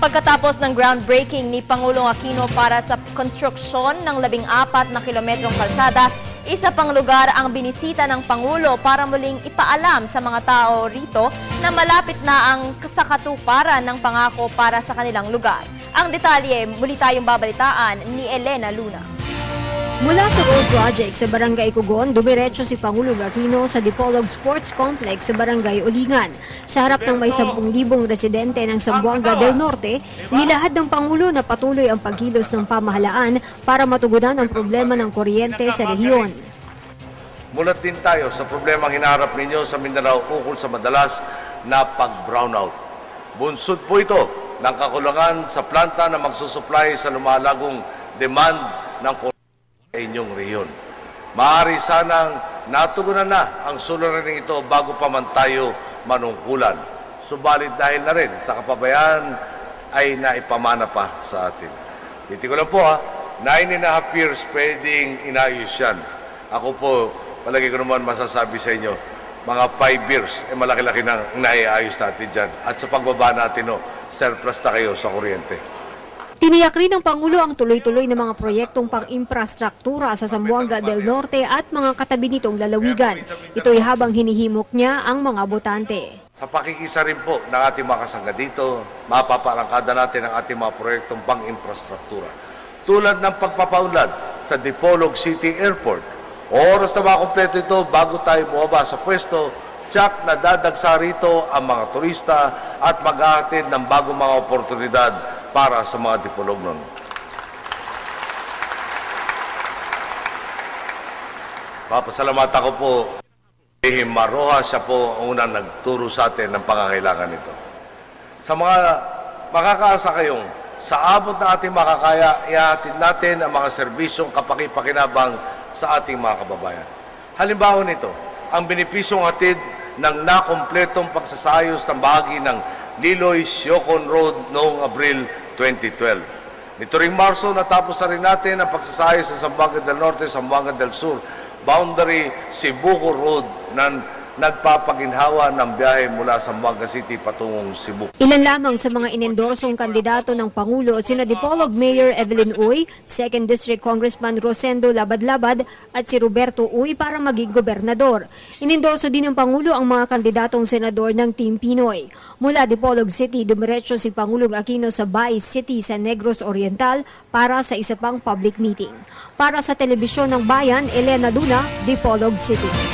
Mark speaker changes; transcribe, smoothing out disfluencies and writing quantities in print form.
Speaker 1: Pagkatapos ng groundbreaking ni Pangulong Aquino para sa konstruksyon ng 14 na kilometrong kalsada, isa pang lugar ang binisita ng Pangulo para muling ipaalam sa mga tao rito na malapit na ang kasakatuparan ng pangako para sa kanilang lugar. Ang detalye, muli tayong babalitaan ni Elena Luna.
Speaker 2: Mula sa road project sa Barangay Cugon, dumiretso si Pangulong Aquino sa Dipolog Sports Complex sa Barangay Ulingan. Sa harap ng may 10,000 residente ng Zamboanga del Norte, nilahad ng Pangulo na patuloy ang pagkilos ng pamahalaan para matugunan ang problema ng kuryente sa rehiyon.
Speaker 3: Mulat din tayo sa problemang hinaharap ninyo sa Mindanao ukol sa madalas na pag-brownout. Bunsod po ito ng kakulangan sa planta na magsusupply sa lumalagong demand ng kuryente sa inyong rehiyon. Maaari sanang natugunan na ang suliraning ito bago pa man tayo manungkulan. Subalit dahil na rin sa kapabayaan ay naipamana pa sa atin. Dito ko lang po 9.5 years pwedeng inayos yan. Ako po, palagi ko naman masasabi sa inyo, mga 5 years, malaki-laki nang naiayos natin dyan. At sa pagbaba natin, surplus na kayo sa kuryente.
Speaker 2: Tiniyak rin ng Pangulo ang tuloy-tuloy na mga proyektong pang-infrastruktura sa Zamboanga del Norte at mga katabi nitong lalawigan. Ito'y habang hinihimok niya ang mga botante.
Speaker 3: Sa pakikisa rin po ng ating mga kasangga dito, mapapalangkada natin ang ating mga proyektong pang-infrastruktura. Tulad ng pagpapaunlad sa Dipolog City Airport. Oras na makumpleto ito bago tayo bumaba sa pwesto, tsak na dadagsa rito ang mga turista at maghahatid ng bagong mga oportunidad para sa mga dipolog nun. Papasalamatan ko po kay Maroha, siya po ang unang nagturo sa atin ng pangangailangan nito. Sa mga makakaasa kayong sa abot na ating makakaya, ihahatid natin ang mga serbisyong kapakipakinabang sa ating mga kababayan. Halimbawa nito, ang benepisyong hatid ng nakumpletong pagsasayos ng bahagi ng Liloy-Siocon Road noong Abril 2012. Nito ring Marso, natapos na rin natin ang pagsasayos sa Zamboanga del Norte, Zamboanga del Sur, boundary Cebuco Road na nagpapaginhawa ng biyahe mula Zamboanga City patungong Cebu.
Speaker 2: Ilan lamang sa mga inendorsong kandidato ng Pangulo sina Dipolog Mayor Evelyn Uy, 2nd District Congressman Rosendo Labad-Labad at si Roberto Uy para maging gobernador. Inendorso din ng Pangulo ang mga kandidatong senador ng Team Pinoy. Mula Dipolog City, dumiretso si Pangulong Aquino sa Baez City sa Negros Oriental para sa isa pang public meeting. Para sa Telebisyon ng Bayan, Elena Luna, Dipolog City.